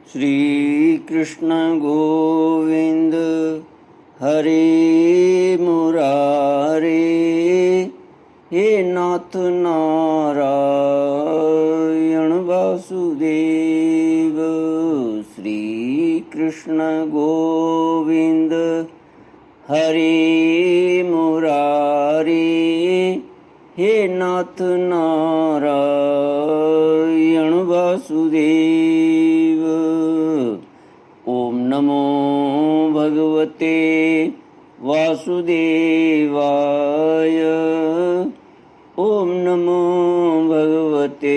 श्री कृष्ण गोविंद हरे मुरारे, हे नाथ नारायण वासुदेव। श्री कृष्ण गोविंद हरे मुरारे, हे नाथ नारायण वासुदेव। ओम नमो भगवते वासुदेवाय। ओम नमो भगवते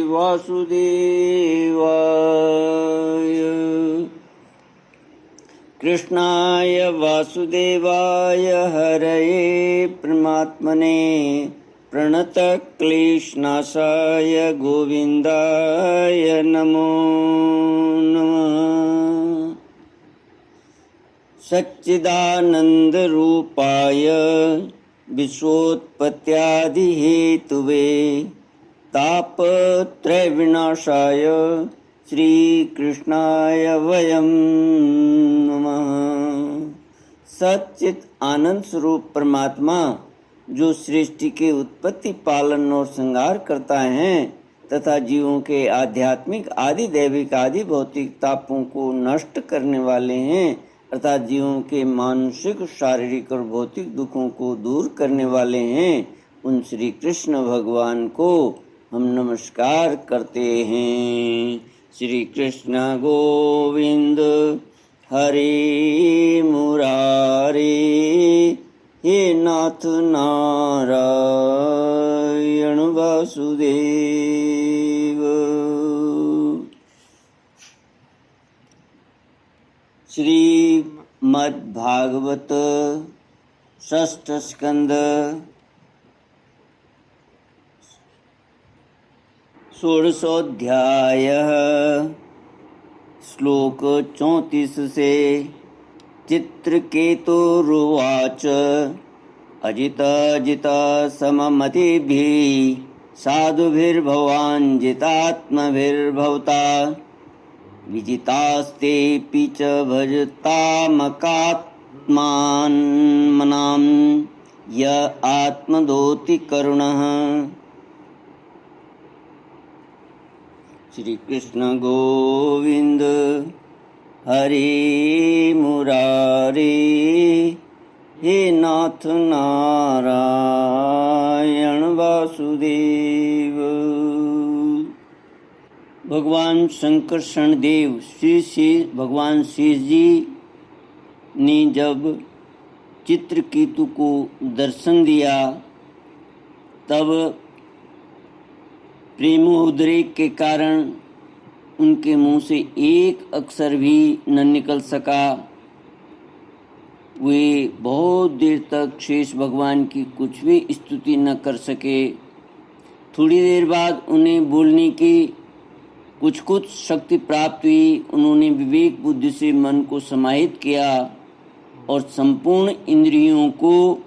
वासुदेवाय। कृष्णाय वासुदेवाय हरये परमात्मने प्रणतक्लेशनाशाय गोविन्दाय नमो नमः। सच्चिदानन्दरूपाय विश्वोत्पत्त्यादिहेतुवे तापत्रयविनाशाय श्रीकृष्णाय वयं नमः। सच्चित आनंद स्वरूप परमात्मा जो सृष्टि के उत्पत्ति, पालन और संहार करता है तथा जीवों के आध्यात्मिक, आदि दैविक, आदि भौतिक तापों को नष्ट करने वाले हैं अर्थात जीवों के मानसिक, शारीरिक और भौतिक दुखों को दूर करने वाले हैं, उन श्री कृष्ण भगवान को हम नमस्कार करते हैं। श्री कृष्ण गोविंद हरे मुरारे, हे नाथ नारायण वासुदेव। श्रीमद्भागवत षष्ठ स्कंद षोडशोऽध्यायः श्लोक 34 से। चित्रकेतुरुवाच अजिताजिता सममतिभिः साधुभिर्भवान् जितात्मभिर्भवता विजितास्तेऽपि च भजतामकात्मान्मनां य आत्मदोति करुणः। श्री कृष्ण गोविंद हरे मुरारे, हे नाथ नारायण वासुदेव। भगवान शंकरषण देव भगवान शेष जी ने जब चित्रकेतु को दर्शन दिया तब प्रेमोद्रेक के कारण उनके मुंह से एक अक्षर भी न निकल सका। वे बहुत देर तक शेष भगवान की कुछ भी स्तुति न कर सके। थोड़ी देर बाद उन्हें बोलने की कुछ शक्ति प्राप्त हुई। उन्होंने विवेक बुद्धि से मन को समाहित किया और संपूर्ण इंद्रियों को,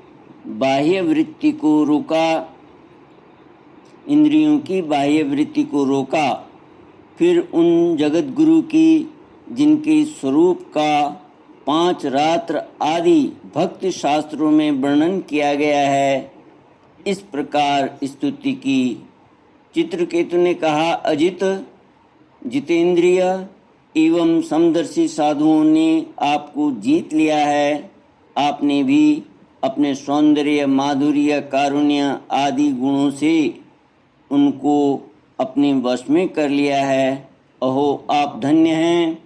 बाह्य वृत्ति को रोका, इंद्रियों की बाह्य वृत्ति को रोका। फिर उन जगत गुरु की, जिनके स्वरूप का 5 रात्र आदि भक्ति शास्त्रों में वर्णन किया गया है, इस प्रकार स्तुति की। चित्रकेतु ने कहा, अजित, जितेंद्रिय एवं समदर्शी साधुओं ने आपको जीत लिया है। आपने भी अपने सौंदर्य, माधुर्य, कारुण्य आदि गुणों से उनको अपने वश में कर लिया है। अहो, आप धन्य हैं,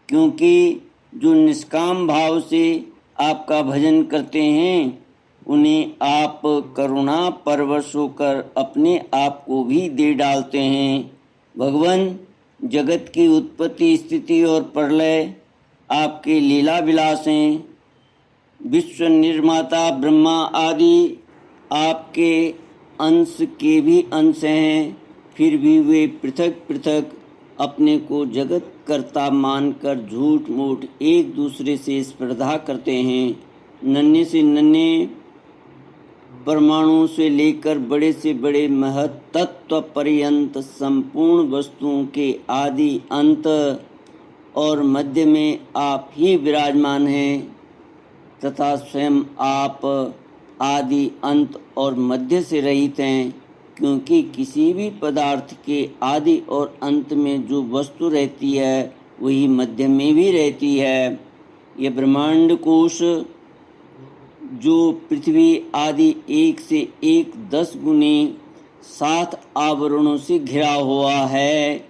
क्योंकि जो निष्काम भाव से आपका भजन करते हैं उन्हें आप करुणा परवश होकर अपने आप को भी दे डालते हैं। भगवान, जगत की उत्पत्ति, स्थिति और प्रलय आपके लीला विलास हैं। विश्व निर्माता ब्रह्मा आदि आपके अंश के भी अंश हैं, फिर भी वे पृथक पृथक अपने को जगत कर्ता मानकर झूठ मूठ एक दूसरे से स्पर्धा करते हैं। नन्हे से नन्हे परमाणु से लेकर बड़े से बड़े महत तत्व पर्यंत संपूर्ण वस्तुओं के आदि अंत और मध्य में आप ही विराजमान हैं तथा स्वयं आप आदि अंत और मध्य से रहित हैं, क्योंकि किसी भी पदार्थ के आदि और अंत में जो वस्तु रहती है वही मध्य में भी रहती है। यह ब्रह्मांड कोश जो पृथ्वी आदि 1 से 1 10 गुने 7 आवरणों से घिरा हुआ है,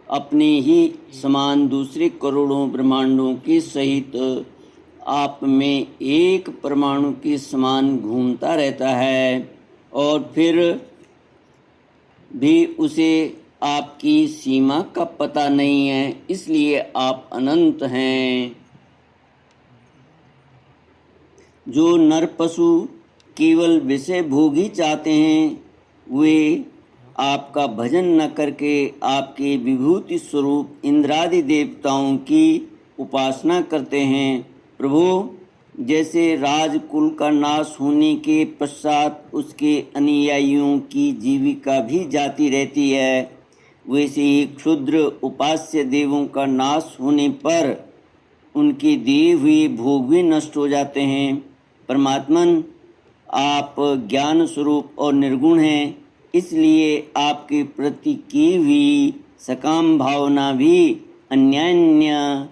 अपने ही समान दूसरे करोड़ों ब्रह्मांडों के सहित आप में एक परमाणु के समान घूमता रहता है और फिर भी उसे आपकी सीमा का पता नहीं है, इसलिए आप अनंत हैं। जो नर पशु केवल विषय भोग ही चाहते हैं वे आपका भजन न करके आपके विभूति स्वरूप इंद्रादि देवताओं की उपासना करते हैं। प्रभु, जैसे राजकुल का नाश होने के पश्चात उसके अनुयायियों की जीविका भी जाती रहती है, वैसे ही क्षुद्र उपास्य देवों का नाश होने पर उनके दिए हुए भोग भी नष्ट हो जाते हैं। परमात्मन, आप ज्ञान स्वरूप और निर्गुण हैं, इसलिए आपके प्रति की हुई सकाम भावना भी अन्यान्य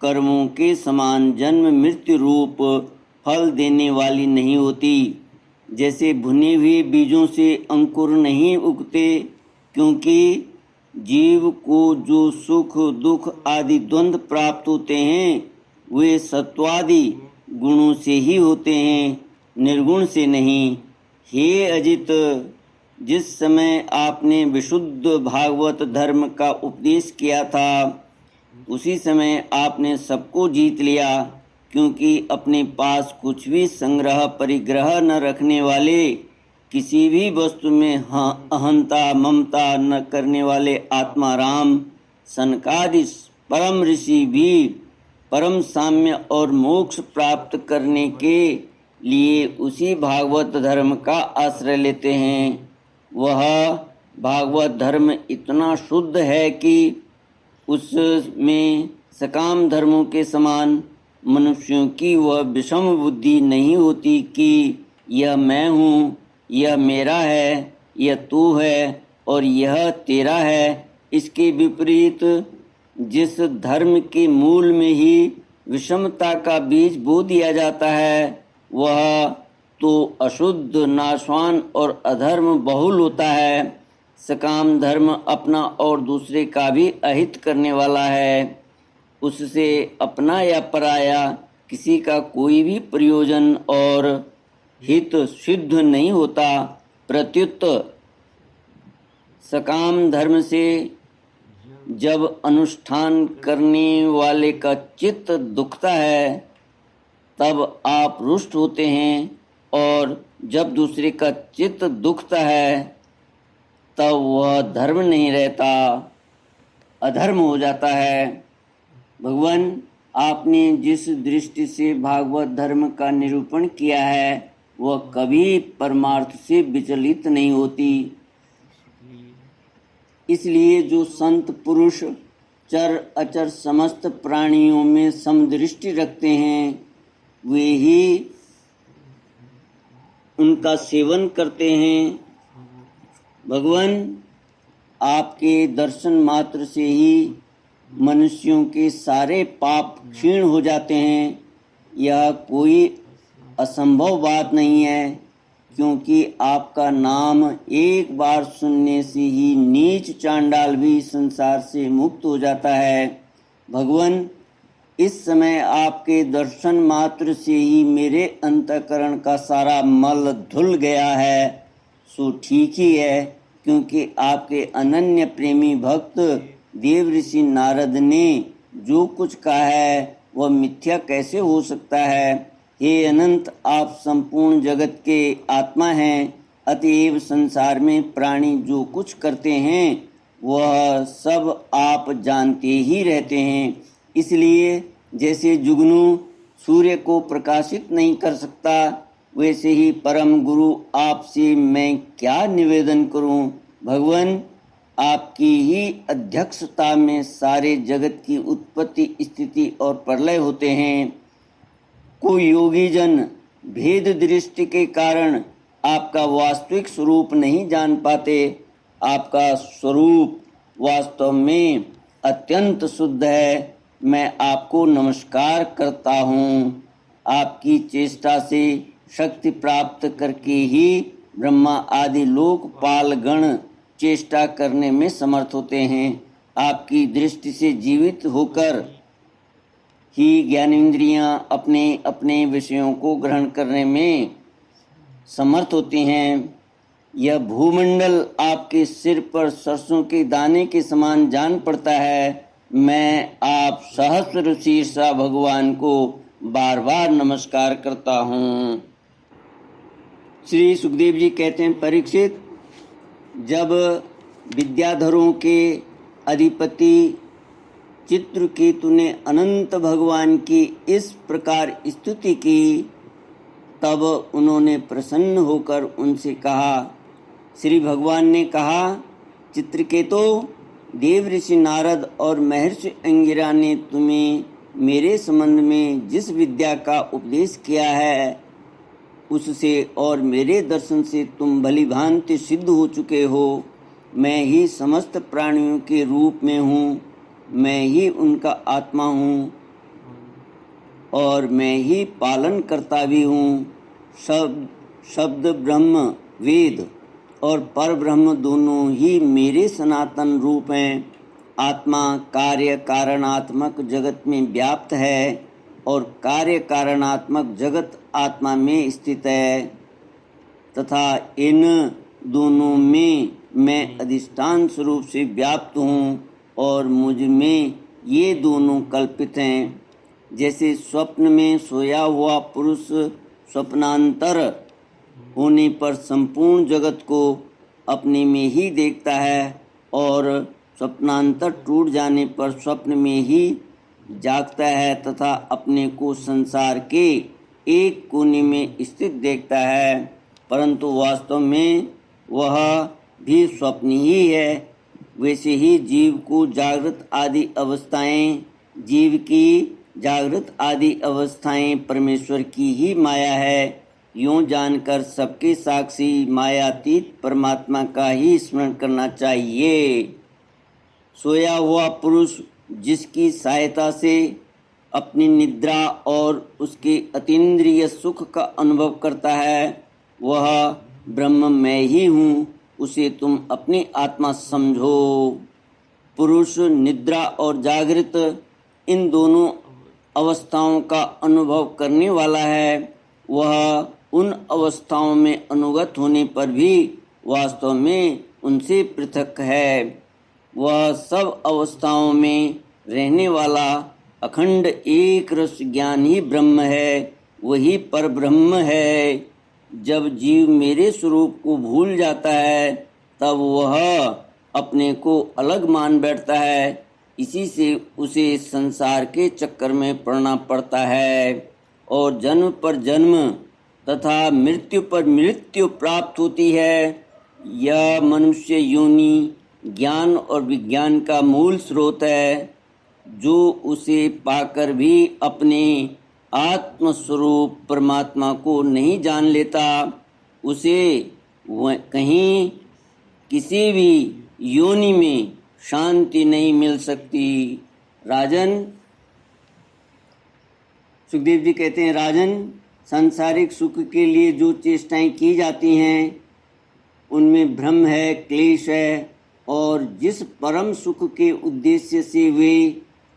कर्मों के समान जन्म मृत्यु रूप फल देने वाली नहीं होती। जैसे भुने हुए बीजों से अंकुर नहीं उगते, क्योंकि जीव को जो सुख दुख आदि द्वंद्व प्राप्त होते हैं वे सत्वादि गुणों से ही होते हैं, निर्गुण से नहीं। हे अजित, जिस समय आपने विशुद्ध भागवत धर्म का उपदेश किया था उसी समय आपने सबको जीत लिया, क्योंकि अपने पास कुछ भी संग्रह परिग्रह न रखने वाले, किसी भी वस्तु में अहंता ममता न करने वाले आत्माराम सनकादि परम ऋषि भी परम साम्य और मोक्ष प्राप्त करने के लिए उसी भागवत धर्म का आश्रय लेते हैं। वह भागवत धर्म इतना शुद्ध है कि उसमें सकाम धर्मों के समान मनुष्यों की वह विषम बुद्धि नहीं होती कि यह मैं हूँ, यह मेरा है, यह तू है और यह तेरा है। इसके विपरीत जिस धर्म के मूल में ही विषमता का बीज बो दिया जाता है वह तो अशुद्ध नाशवान और अधर्म बहुल होता है। सकाम धर्म अपना और दूसरे का भी अहित करने वाला है, उससे अपना या पराया किसी का कोई भी प्रयोजन और हित सिद्ध नहीं होता। प्रत्युत सकाम धर्म से जब अनुष्ठान करने वाले का चित्त दुखता है तब आप रुष्ट होते हैं, और जब दूसरे का चित्त दुखता है तब वह धर्म नहीं रहता, अधर्म हो जाता है। भगवान, आपने जिस दृष्टि से भागवत धर्म का निरूपण किया है वह कभी परमार्थ से विचलित नहीं होती। इसलिए जो संत पुरुष चर अचर समस्त प्राणियों में समदृष्टि रखते हैं वे ही उनका सेवन करते हैं। भगवान, आपके दर्शन मात्र से ही मनुष्यों के सारे पाप क्षीण हो जाते हैं। यह कोई असंभव बात नहीं है, क्योंकि आपका नाम एक बार सुनने से ही नीच चांडाल भी संसार से मुक्त हो जाता है। भगवान, इस समय आपके दर्शन मात्र से ही मेरे अंतःकरण का सारा मल धुल गया है, सो ठीक ही है, क्योंकि आपके अनन्य प्रेमी भक्त देव ऋषि नारद ने जो कुछ कहा है वह मिथ्या कैसे हो सकता है। हे अनंत, आप संपूर्ण जगत के आत्मा हैं, अतएव संसार में प्राणी जो कुछ करते हैं वह सब आप जानते ही रहते हैं। इसलिए जैसे जुगनू सूर्य को प्रकाशित नहीं कर सकता, वैसे ही परम गुरु आपसे मैं क्या निवेदन करूं। भगवान, आपकी ही अध्यक्षता में सारे जगत की उत्पत्ति, स्थिति और प्रलय होते हैं। कोई योगी जन भेद दृष्टि के कारण आपका वास्तविक स्वरूप नहीं जान पाते। आपका स्वरूप वास्तव में अत्यंत शुद्ध है। मैं आपको नमस्कार करता हूँ। आपकी चेष्टा से शक्ति प्राप्त करके ही ब्रह्मा आदि लोकपाल गण चेष्टा करने में समर्थ होते हैं। आपकी दृष्टि से जीवित होकर ही ज्ञानेंद्रियां अपने अपने विषयों को ग्रहण करने में समर्थ होती हैं। यह भूमंडल आपके सिर पर सरसों के दाने के समान जान पड़ता है। मैं आप सहस्र शीर्षा भगवान को बार बार नमस्कार करता हूँ। श्री सुखदेव जी कहते हैं, परीक्षित, जब विद्याधरों के अधिपति चित्रकेतु ने अनंत भगवान की इस प्रकार स्तुति की, तब उन्होंने प्रसन्न होकर उनसे कहा। श्री भगवान ने कहा, चित्रकेतु, देव ऋषि नारद और महर्षि अंगिरा ने तुम्हें मेरे संबंध में जिस विद्या का उपदेश किया है, उससे और मेरे दर्शन से तुम भली भांति सिद्ध हो चुके हो। मैं ही समस्त प्राणियों के रूप में हूँ, मैं ही उनका आत्मा हूँ और मैं ही पालन करता भी हूँ। शब्द ब्रह्म, वेद और पर ब्रह्म दोनों ही मेरे सनातन रूप हैं। आत्मा कार्य कारणात्मक जगत में व्याप्त है और कार्य कारणात्मक जगत आत्मा में स्थित है तथा इन दोनों में मैं अधिष्ठान स्वरूप से व्याप्त हूँ और मुझ में ये दोनों कल्पित हैं। जैसे स्वप्न में सोया हुआ पुरुष स्वप्नांतर होने पर संपूर्ण जगत को अपने में ही देखता है और स्वप्नांतर टूट जाने पर स्वप्न में ही जागता है तथा अपने को संसार के एक कोने में स्थित देखता है, परंतु वास्तव में वह भी स्वप्न ही है। वैसे ही जीव को जागृत आदि अवस्थाएं, जीव की जागृत आदि अवस्थाएं परमेश्वर की ही माया है। यूँ जानकर सबके साक्षी मायातीत परमात्मा का ही स्मरण करना चाहिए। सोया हुआ पुरुष जिसकी सहायता से अपनी निद्रा और उसके अतीन्द्रिय सुख का अनुभव करता है, वह ब्रह्म मैं ही हूँ, उसे तुम अपनी आत्मा समझो। पुरुष निद्रा और जागृत इन दोनों अवस्थाओं का अनुभव करने वाला है। वह उन अवस्थाओं में अनुगत होने पर भी वास्तव में उनसे पृथक है। वह सब अवस्थाओं में रहने वाला अखंड एक रस ज्ञान ही ब्रह्म है, वही पर ब्रह्म है। जब जीव मेरे स्वरूप को भूल जाता है, तब वह अपने को अलग मान बैठता है। इसी से उसे संसार के चक्कर में पड़ना पड़ता है और जन्म पर जन्म तथा मृत्यु पर मृत्यु प्राप्त होती है। यह मनुष्य योनि ज्ञान और विज्ञान का मूल स्रोत है। जो उसे पाकर भी अपने आत्मस्वरूप परमात्मा को नहीं जान लेता, उसे वह कहीं किसी भी योनि में शांति नहीं मिल सकती। राजन, सुखदेव जी कहते हैं, राजन, सांसारिक सुख के लिए जो चेष्टाएं की जाती हैं उनमें भ्रम है, क्लेश है, और जिस परम सुख के उद्देश्य से वे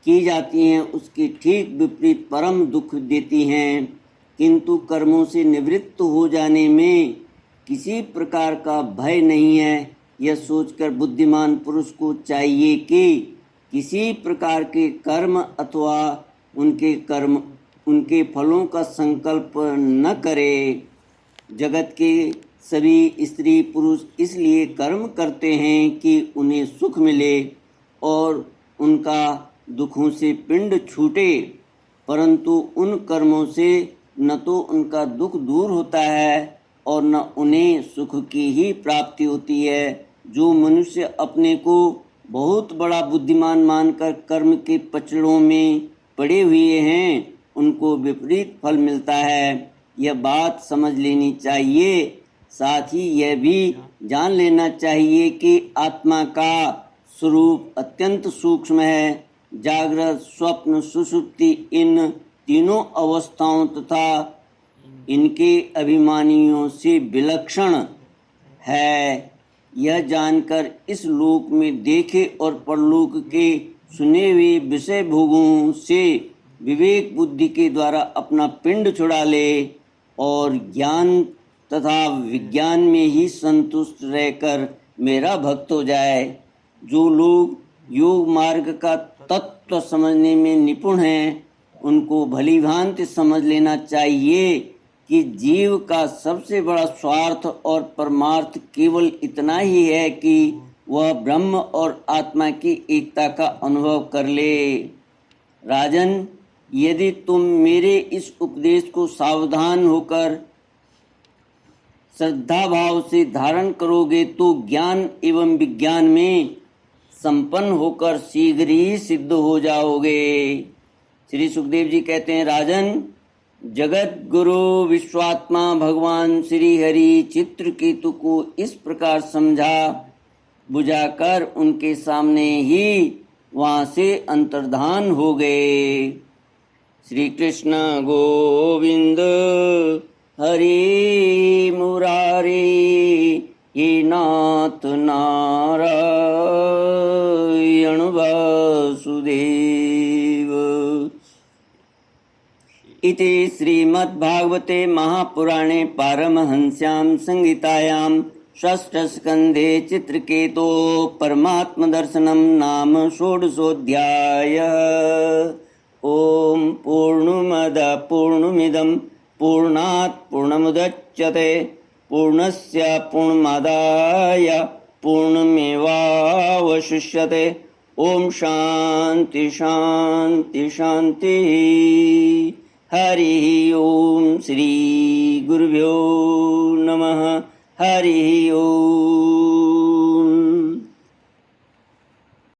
की जाती हैं उसके ठीक विपरीत परम दुख देती हैं। किंतु कर्मों से निवृत्त हो जाने में किसी प्रकार का भय नहीं है। यह सोचकर बुद्धिमान पुरुष को चाहिए कि किसी प्रकार के कर्म अथवा उनके फलों का संकल्प न करे। जगत के सभी स्त्री पुरुष इसलिए कर्म करते हैं कि उन्हें सुख मिले और उनका दुखों से पिंड छूटे, परंतु उन कर्मों से न तो उनका दुख दूर होता है और न उन्हें सुख की ही प्राप्ति होती है। जो मनुष्य अपने को बहुत बड़ा बुद्धिमान मानकर कर्म के पचड़ों में पड़े हुए हैं, उनको विपरीत फल मिलता है। यह बात समझ लेनी चाहिए। साथ ही यह भी जान लेना चाहिए कि आत्मा का स्वरूप अत्यंत सूक्ष्म है। जागृत, स्वप्न, सुषुप्ति इन तीनों अवस्थाओं तथा इनके अभिमानियों से विलक्षण है। यह जानकर इस लोक में देखे और परलोक के सुने हुए विषय भोगों से विवेक बुद्धि के द्वारा अपना पिंड छुड़ा ले और ज्ञान तथा विज्ञान में ही संतुष्ट रहकर मेरा भक्त हो जाए। जो लोग योग मार्ग का तत्व समझने में निपुण हैं, उनको भली भांति समझ लेना चाहिए कि जीव का सबसे बड़ा स्वार्थ और परमार्थ केवल इतना ही है कि वह ब्रह्म और आत्मा की एकता का अनुभव कर ले। राजन, यदि तुम मेरे इस उपदेश को सावधान होकर श्रद्धा भाव से धारण करोगे तो ज्ञान एवं विज्ञान में संपन्न होकर शीघ्र ही सिद्ध हो जाओगे। श्री सुखदेव जी कहते हैं, राजन, जगत गुरु विश्वात्मा भगवान श्री हरि चित्रकेतु को इस प्रकार समझा बुझाकर उनके सामने ही वहां से अंतर्धान हो गए। श्री कृष्ण गोविंद हरि मुरारी, हे नाथ नारायण वासुदेव। इति श्रीमद्भागवते महापुराणे पारमहंस्यां संहितायां षष्ठस्कन्धे चित्रकेतो परमात्मदर्शनं नाम षोडशोऽध्यायः। ॐ पूर्णमदः पूर्णमिदं पूर्णात् पूर्णमुदच्यते पूर्णस्य पूर्णमादाय पूर्णमेवावशिष्यते। ॐ शान्ति शान्ति शान्तिः। हरिः ॐ श्री गुरुभ्यो नमः। हरिः ॐ।